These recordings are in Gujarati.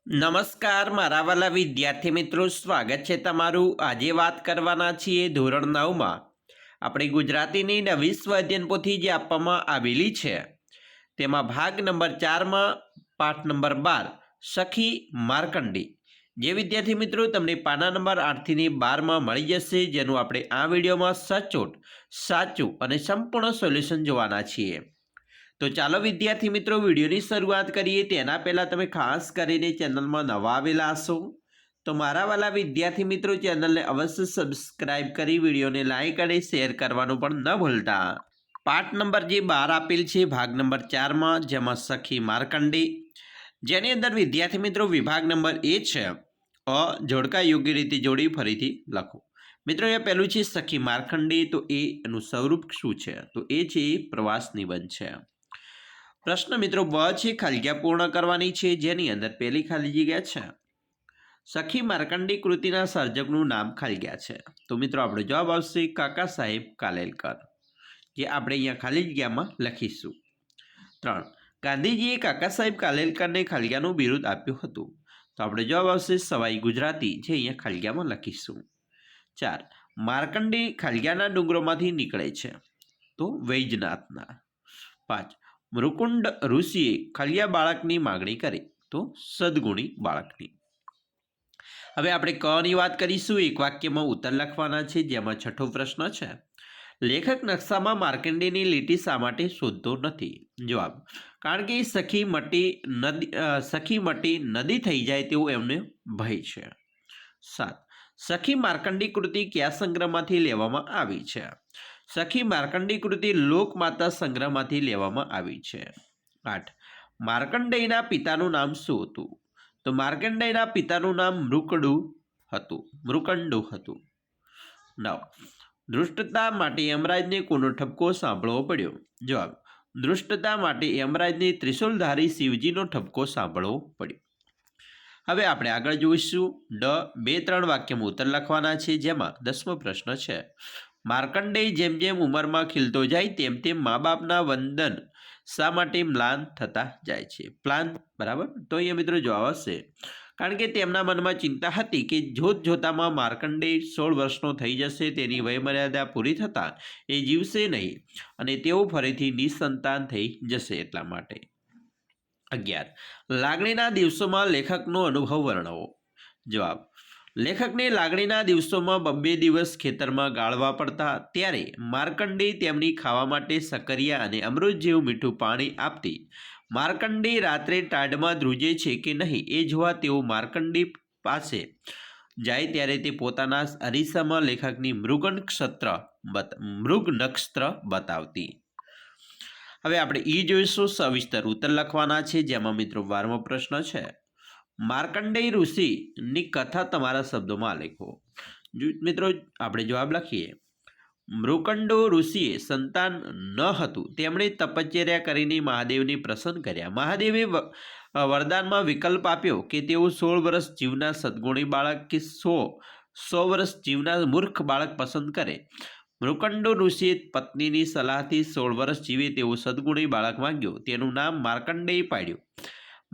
નમસ્કાર મારા વાલા વિદ્યાર્થી મિત્રો, સ્વાગત છે તમારું। આજે વાત કરવાના છીએ ધોરણ 9માં આપણી ગુજરાતીની નવી સ્વાધ્યાયન પોથી જે આપવામાં આવેલી છે તેમાં ભાગ નંબર 4માં પાઠ નંબર 12 સખી માર્કંડી। જે વિદ્યાર્થી મિત્રો તમને પાના નંબર 8થી 12માં મળી જશે, જેનું આપણે આ વિડીયોમાં સચોટ સાચું અને સંપૂર્ણ સોલ્યુશન જોવાના છીએ। તો ચાલો વિદ્યાર્થી મિત્રો વિડીયોની શરૂઆત કરીએ। તેના પહેલાં તમે ખાસ કરીને ચેનલમાં નવા આવેલા હશો તો મારા વાલા વિદ્યાર્થી મિત્રો ચેનલને અવશ્ય સબસ્ક્રાઇબ કરી વિડીયોને લાઈક અને શેર કરવાનું પણ ન ભૂલતા। પાઠ નંબર જે 12 આપેલ છે ભાગ નંબર 4માં, જેમાં સખી માર્કંડી, જેની અંદર વિદ્યાર્થી મિત્રો વિભાગ નંબર એ છે અ જોડકા યોગ્ય રીતે જોડી ફરીથી લખો। મિત્રો એ પહેલું છે સખી માર્કંડી, તો એનું સ્વરૂપ શું છે? તો એ છે પ્રવાસ નિબંધ છે। પ્રશ્ન મિત્રો બ છે ખાલી જગ્યા પૂર્ણ કરવાની છે, જેની અંદર પહેલી ખાલી જગ્યા છે સખી માર્કંડી કૃતિના સર્જકનું નામ ખાલી જગ્યા છે। તો મિત્રો આપણો જવાબ આવશે કાકા સાહેબ કાલેલકર, જે આપણે અહીંયા ખાલી જગ્યામાં લખીશું। 3. ગાંધીજીએ કાકા સાહેબ કાલેલકરને ખાલી જગ્યાનું બિરુદ આપ્યું હતું, તો આપણે જવાબ આવશે સવાઈ ગુજરાતી, જે અહીંયા ખાલી જગ્યામાં લખીશું। 4. માર્કંડી ખાલી જગ્યાના ડુંગરોમાંથી નીકળે છે, તો વૈજનાથના। 5. મૃકુંડ ઋષિએ ખલિયા બાળકની માગણી કરી, તો સદગુણી બાળકની। હવે આપણે કની વાત કરીશું। એક વાક્યમાં ઉત્તર લખવાના છે, જેમાં છઠ્ઠો પ્રશ્ન છે લેખક નકશામાં માર્કંડેયની લીટી શા માટે શોધતો નથી? જવાબ, કારણ કે સખી મટી નદી થઈ જાય તેવું એમને ભય છે। 7. સખી માર્કંડી કૃતિ કયા સંગ્રહમાંથી લેવામાં આવી છે? સખી માર્કંડી કૃતિ લોકમાતા સંગ્રહમાંથી લેવામાં આવી છે। 8. માર્કંડેયના પિતાનું નામ શું હતું? તો માર્કંડેયના પિતાનું નામ મૃકંડુ હતું। 9. ધૃષ્ટતા માટે યમરાજને કોનો ઠપકો સાંભળવો પડ્યો? જવાબ, ધૃષ્ટતા માટે યમરાજને ત્રિશુલધારી શિવજીનો ઠપકો સાંભળવો પડ્યો। હવે આપણે આગળ જોઈશું ડ 2-3 વાક્યમાં ઉત્તર લખવાના છે, જેમાં 10મો પ્રશ્ન છે માર્કંડેય જેમ જેમ ઉંમરમાં ખીલતો જાય તેમ તેમ મા બાપના વંદન શા માટે મ્લાન થતા જાય છે? પ્લાન, બરાબર। તો અહીંયા મિત્રો જવાબ આવશે કારણ કે તેમના મનમાં ચિંતા હતી કે જોત જોતામાં માર્કંડેય 16 વર્ષનો થઈ જશે, તેની વયમર્યાદા પૂરી થતાં એ જીવશે નહીં અને તેઓ ફરીથી નિસંતાન થઈ જશે, એટલા માટે। 11. લાગણીના દિવસોમાં લેખકનો અનુભવ વર્ણવો। જવાબ, લેખકને લાગણીના દિવસોમાં 2 દિવસ ખેતરમાં ગાળવા પડતા, ત્યારે માર્કંડેય તેમની ખાવા માટે સકરિયા અને અમૃત જેવું મીઠું પાણી આપતી। માર્કંડેય રાત્રે ટાઢમાં ધ્રુજે છે કે નહીં એ જોવા તેઓ માર્કંડેય પાસે જાય, ત્યારે તે પોતાના અરીસામાં લેખકની મૃગ નક્ષત્ર બતાવતી। હવે આપણે જોઈશું સવિસ્તર ઉત્તર લખવાના છે, જેમાં મિત્રો 12મો પ્રશ્ન છે માર્કંડેય ઋષિની કથા તમારા શબ્દોમાં લખો। મિત્રો આપણે જવાબ લખીએ મૃકંડો ઋષિએ સંતાન ન હતું, તેમણે તપશ્ચર્યા કરીને મહાદેવને પ્રસન્ન કર્યા। મહાદેવે વરદાનમાં વિકલ્પ આપ્યો કે તેઓ 16 વર્ષ જીવના સદગુણી બાળક કે 100 વર્ષ જીવના મૂર્ખ બાળક પસંદ કરે। મૃકંડો ઋષિએ પત્નીની સલાહથી 16 વર્ષ જીવે તેવો સદગુણી બાળક માંગ્યો, તેનું નામ માર્કંડેય પાડ્યું।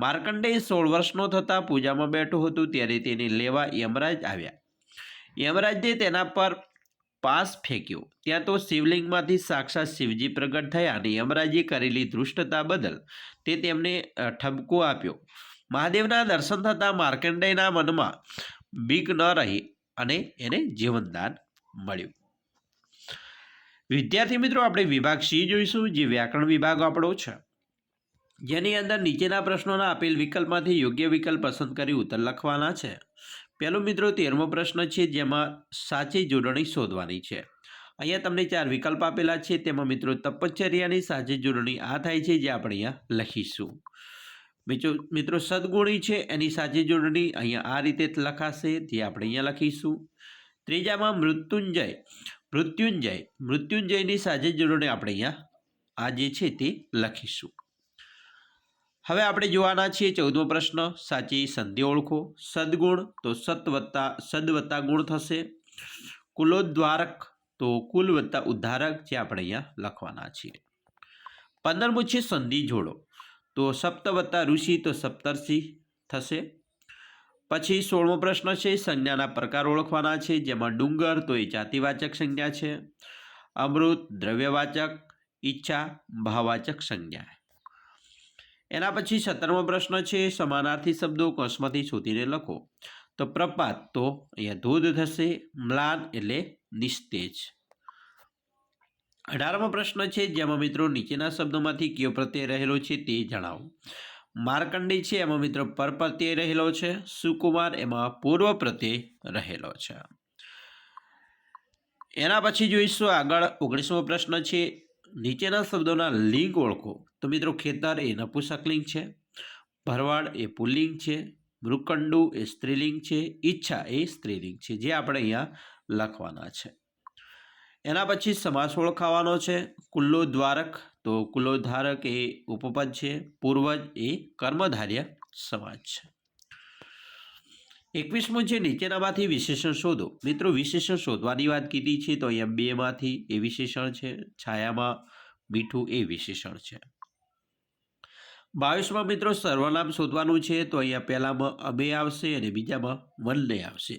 માર્કંડેય 16 વર્ષનો થતાં પૂજામાં બેઠો હતો, ત્યારે તેને લેવા યમરાજ આવ્યા। યમરાજે તેના પર પાસ ફેંક્યો, ત્યાં તો શિવલિંગમાંથી સાક્ષાત શિવજી પ્રગટ થયા અને યમરાજે કરેલી ધૃષ્ટતા બદલ તે તેમને ઠપકો આપ્યો। મહાદેવના દર્શન થતાં માર્કંડેયના મનમાં બીક ન રહી અને એને જીવનદાન મળ્યું। વિદ્યાર્થી મિત્રો આપણે વિભાગ સી જોઈશું, જે વ્યાકરણ વિભાગ આપણો છે, જેની અંદર નીચેના પ્રશ્નોના આપેલ વિકલ્પમાંથી યોગ્ય વિકલ્પ પસંદ કરી ઉત્તર લખવાના છે। પહેલો મિત્રો 13મો પ્રશ્ન છે, જેમાં સાચી જોડણી શોધવાની છે। અહીંયા તમને 4 વિકલ્પ આપેલા છે, તેમાં મિત્રો તપશ્ચર્યાની સાચી જોડણી આ થાય છે, જે આપણે અહીંયા લખીશું। મિત્રો સદગુણી છે એની સાચી જોડણી અહીંયા આ રીતે લખાશે, જે આપણે અહીંયા લખીશું। ત્રીજામાં મૃત્યુંજયની સાચી જોડણી આપણે અહીંયા આ જે છે તે લખીશું। હવે આપણે જોવાના છીએ 14મો પ્રશ્ન સાચી સંધિ ઓળખો। સદગુણ તો સદ વત્તા ગુણ થશે। કુલોદ્ધારક તો કુલ વત્તા ઉદ્ધારક, જે આપણે અહીંયા લખવાના છીએ। 15મું છે સંધિ જોડો, તો સપ્ત વત્તા ઋષિ તો સપ્તર્ષિ થશે। પછી 16મો પ્રશ્ન છે, સંજ્ઞાના પ્રકાર ઓળખવાના છે, જેમાં ડુંગર તો એ જાતિવાચક સંજ્ઞા છે, અમૃત દ્રવ્યવાચક, ઈચ્છા ભાવવાચક સંજ્ઞા. એના પછી 17મો પ્રશ્ન છે, સમાનાર્થી શબ્દો કૌંસમાંથી શોધીને લખો. તો પ્રપાત તો અહીંયા ધોધ થશે, મ્લાન એટલે નિસ્તેજ. 18મો પ્રશ્ન છે, જેમાં મિત્રો નીચેના શબ્દોમાંથી કયો પ્રત્યય રહેલો છે તે જણાવો. માર્કંડી છે એમાં મિત્રો પર પ્રત્યય રહેલો છે, સુકુમાર એમાં પૂર્વ પ્રત્યય રહેલો છે. એના પછી જોઈશું આગળ 19મો પ્રશ્ન છે, નીચેના શબ્દોના લિંગ ઓળખો. તો મિત્રો ખેતર એ નપુંસકલિંગ છે, ભરવાડ એ પુલ્લિંગ છે, મૃકંડુ એ સ્ત્રીલિંગ છે, ઈચ્છા એ સ્ત્રીલિંગ છે, જે આપણે અહીંયા લખવાના છે. એના પછી સમાસ ઓળખાવાનો છે. કુલ્લોદ્વારક તો કુલ્લોદ્ધારક એ ઉપપદ છે, પૂર્વજ એ કર્મધાર્ય સમાસ છે. 21મો છે, નીચેનામાંથી વિશેષણ શોધો. મિત્રો વિશેષણ શોધવાની વાત કીધી છે તો અહીંયા 2માંથી એ વિશેષણ છે, છાયામાં મીઠું એ વિશેષણ છે. 22માં મિત્રો સર્વનામ શોધવાનું છે તો અહીંયા પહેલામાં અમે આવશે અને બીજામાં વનને આવશે.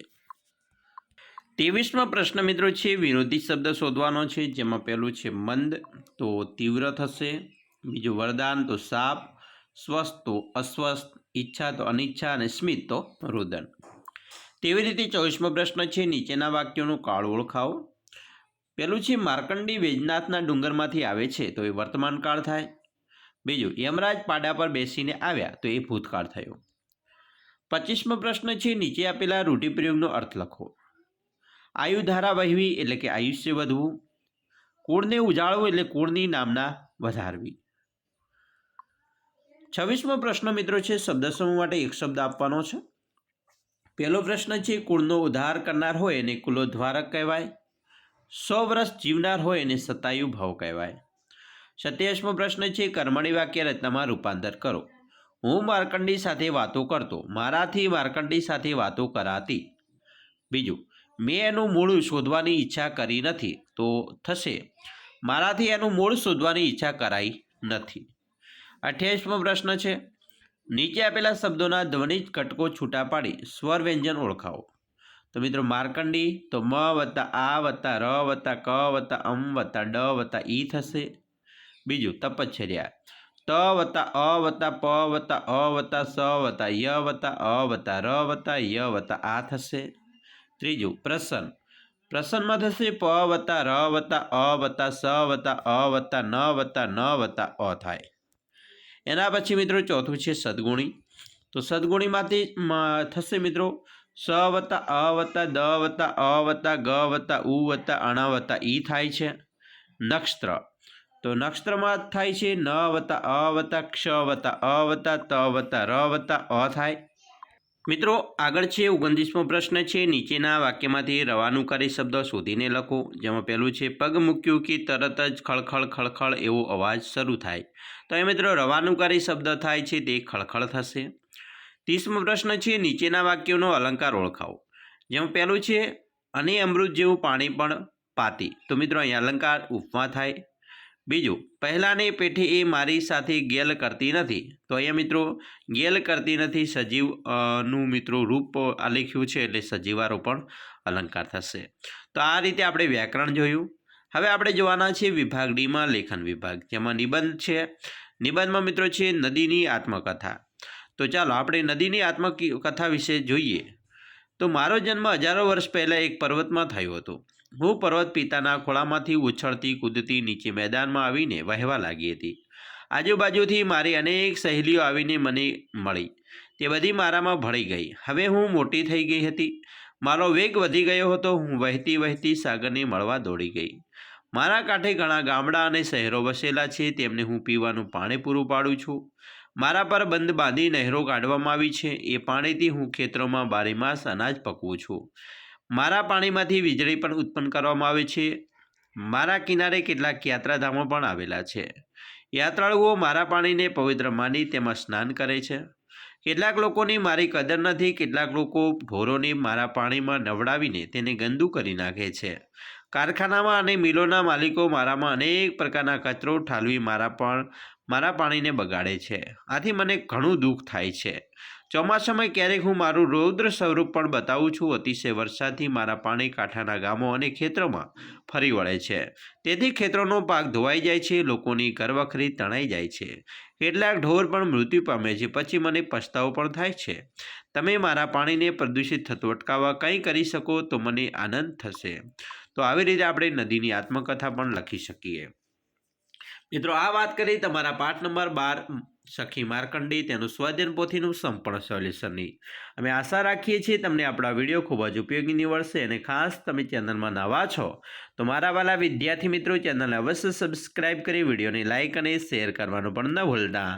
23માં પ્રશ્ન મિત્રો છે, વિરોધી શબ્દ શોધવાનો છે, જેમાં પહેલું છે મંદ તો તીવ્ર થશે, બીજું વરદાન તો સાપ, સ્વસ્થ તો અસ્વસ્થ, ઈચ્છા તો અનિચ્છા અને સ્મિત તો રુદન. તેવી રીતે 24મો પ્રશ્ન છે, નીચેના વાક્યોનું કાળ ઓળખાવો. પહેલું છે માર્કંડી વૈજનાથના ડુંગરમાંથી આવે છે તો એ વર્તમાન કાળ થાય. બીજું યમરાજ પાડા પર બેસીને આવ્યા તો એ ભૂતકાળ થયો. 25મો પ્રશ્ન છે, નીચે આપેલા રૂઢિપ્રયોગનો અર્થ લખો. આયુધારા વહેવી એટલે કે આયુષ્ય વધવું, કુળને ઉજાળવું એટલે કુળની નામના વધારવી. 26મો પ્રશ્ન મિત્રો છે, શબ્દ સમૂહ માટે એક શબ્દ આપવાનો છે. પહેલો પ્રશ્ન છે, કુળનો ઉદ્ધાર કરનાર હોય એને કુલોદ્ધારક કહેવાય, 100 વર્ષ જીવનાર હોય એને શતાયુ ભાવ કહેવાય. 27મો પ્રશ્ન છે, કર્મણી વાક્ય રચનામાં રૂપાંતર કરો. હું માર્કંડી સાથે વાતો કરતો, મારાથી માર્કંડી સાથે વાતો કરાતી. બીજું, મેં એનું મૂળ શોધવાની ઈચ્છા કરી નથી તો થશે, મારાથી એનું મૂળ શોધવાની ઈચ્છા કરાઈ નથી. 28મો પ્રશ્ન છે, નીચે આપેલા શબ્દોના ધ્વનિજ ઘટકો છૂટા પાડી સ્વર વ્યંજન ઓળખાવો. તો મિત્રો માર્કંડી તો મ વત્તા આ વત્તા ર વત્તા ક વત્તા અમ વત્તા ડ વત્તા ઈ થશે. બીજું તપશ્ચર્યા ત વત્તા અ વત્તા પ વત્તા અ વત્તા સ વત્તા ય વત્તા અ વત્તા ર વત્તા ય વત્તા આ થશે. ત્રીજું પ્રસન્ન, પ્રસન્નમાં થશે પ વત્તા ર વત્તા અ વત્તા સ વત્તા અ વત્તા ન વત્તા ન વત્તા અ થાય. એના પછી મિત્રો ચોથું છે સદગુણી. તો સદગુણીમાંથી થશે મિત્રો સ વત્તા અ વત્તા દ વત્તા અ વત્તા ગ વત્તા ઉ વત્તા અણ વત્તા ઈ થાય છે. નક્ષત્ર તો નક્ષત્રમાં થાય છે ન વત્તા અ વત્તા ક્ષ વત્તા અ વત્તા ત વત્તા ર વત્તા અ થાય. મિત્રો આગળ છે 29મો પ્રશ્ન છે, નીચેના વાક્યમાંથી રવાનુકારી શબ્દ શોધીને લખો. જેમાં પહેલું છે પગ મૂક્યું કે તરત જ ખળખળ ખળખળ એવો અવાજ શરૂ થાય. તો એ મિત્રો રવાનુકારી શબ્દ થાય છે તે ખળખળ થશે. 30મો પ્રશ્ન છે, નીચેના વાક્યોનો અલંકાર ઓળખાવો. જેમાં પહેલું છે અને અમૃત જેવું પાણી પણ પાતી. તો મિત્રો અહીં અલંકાર ઉપમા થાય. બીજું, પહેલાંને પેઠે એ મારી સાથે ગેલ કરતી નથી. તો અહીંયા મિત્રો ગેલ કરતી નથી સજીવ નું મિત્રો રૂપ આલેખ્યું છે એટલે સજીવારો પણ અલંકાર થશે. તો આ રીતે આપણે વ્યાકરણ જોયું. હવે આપણે જોવાના છે વિભાગ ડીમાં લેખન વિભાગ, જેમાં નિબંધ છે. નિબંધમાં મિત્રો છે નદીની આત્મકથા. તો ચાલો આપણે નદીની આત્મકથા વિશે જોઈએ. તો મારો જન્મ હજારો વર્ષ પહેલાં એક પર્વતમાં થયો હતો. હું પર્વત પિતાના ખોળામાંથી ઉછળતી કૂદતી નીચે મેદાનમાં આવીને વહેવા લાગી હતી. આજુબાજુથી મારી અનેક સહેલીઓ આવીને મને મળી. તે બધી મારામાં ભળી ગઈ. હવે હું મોટી થઈ ગઈ હતી. મારો વેગ વધી ગયો હતો. હું વહેતી વહેતી સાગરને મળવા દોડી ગઈ. મારા કાંઠે ઘણા ગામડા અને શહેરો વસેલા છે. તેમને હું પીવાનું પાણી પૂરું પાડું છું. મારા પર બંધ બાંધી નહેરો કાઢવામાં આવી છે. એ પાણીથી હું ખેતરોમાં બારેમાસ અનાજ પકવું છું. મારા પાણીમાંથી વીજળી પણ ઉત્પન્ન કરવામાં આવે છે. મારા કિનારે કેટલાક યાત્રાધામો પણ આવેલા છે. યાત્રાળુઓ મારા પાણીને પવિત્ર માની તેમાં સ્નાન કરે છે. કેટલાક લોકોની મારી કદર નથી. કેટલાક લોકો ઢોરોને મારા પાણીમાં નવડાવીને તેને ગંદુ કરી નાખે છે. કારખાનામાં અને મિલોના માલિકો મારામાં અનેક પ્રકારના કચરો ઠાલવી મારા પાણીને બગાડે છે. આથી મને ઘણું દુઃખ થાય છે. ચોમાસામાં ક્યારેક હું મારું રૌદ્ર સ્વરૂપ પણ બતાવું છું. અતિશય વરસાદથી મારા પાણી કાંઠાના ગામો અને ખેતરોમાં ફરી વળે છે. તેથી ખેતરોનો પાક ધોવાઈ જાય છે, લોકોની ઘરવખરી તણાઈ જાય છે, કેટલાક ઢોર પણ મૃત્યુ પામે છે. પછી મને પછતાવો પણ થાય છે. તમે મારા પાણીને પ્રદૂષિત થતું અટકાવવા કંઈ કરી શકો તો મને આનંદ થશે. તો આવી રીતે આપણે નદીની આત્મકથા પણ લખી શકીએ. મિત્રો, આ વાત કરી તમારા પાઠ નંબર 12 સખી માર્કંડી તેનું સ્વાધ્યાયન પોથીનું સંપૂર્ણ સોલ્યુશનની. અમે આશા રાખીએ છીએ તમને આપણા વિડીયો ખૂબ જ ઉપયોગી નીવડશે. અને ખાસ તમે ચેનલમાં નવા છો તો મારા વાલા વિદ્યાર્થી મિત્રો ચેનલને અવશ્ય સબસ્ક્રાઇબ કરી વિડીયોને લાઇક અને શેર કરવાનું પણ ન ભૂલતા.